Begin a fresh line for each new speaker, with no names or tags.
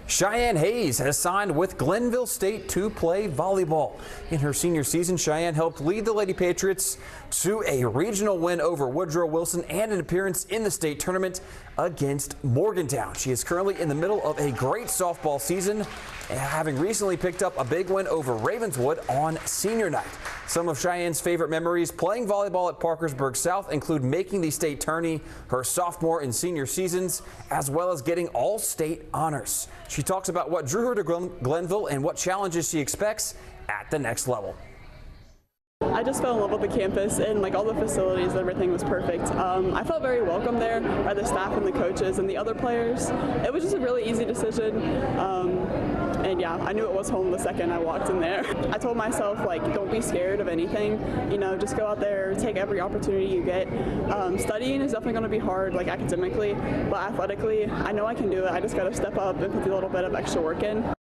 Shyanne Hays has signed with Glenville State to play volleyball. In her senior season, Shyanne helped lead the Lady Patriots to a regional win over Woodrow Wilson and an appearance in the state tournament against Morgantown. She is currently in the middle of a great softball season, having recently picked up a big win over Ravenswood on senior night. Some of Cheyenne's favorite memories playing volleyball at Parkersburg South include making the state tourney her sophomore and senior seasons, as well as getting all-state honors. She talks about what drew her to Glenville and what challenges she expects at the next level.
I just fell in love with the campus and all the facilities, everything was perfect. I felt very welcome there by the staff and the coaches and the other players. It was just a really easy decision. And yeah, I knew it was home the second I walked in there. I told myself, don't be scared of anything. Just go out there, take every opportunity you get. Studying is definitely going to be hard, academically, but athletically, I know I can do it. I just got to step up and put a little bit of extra work in.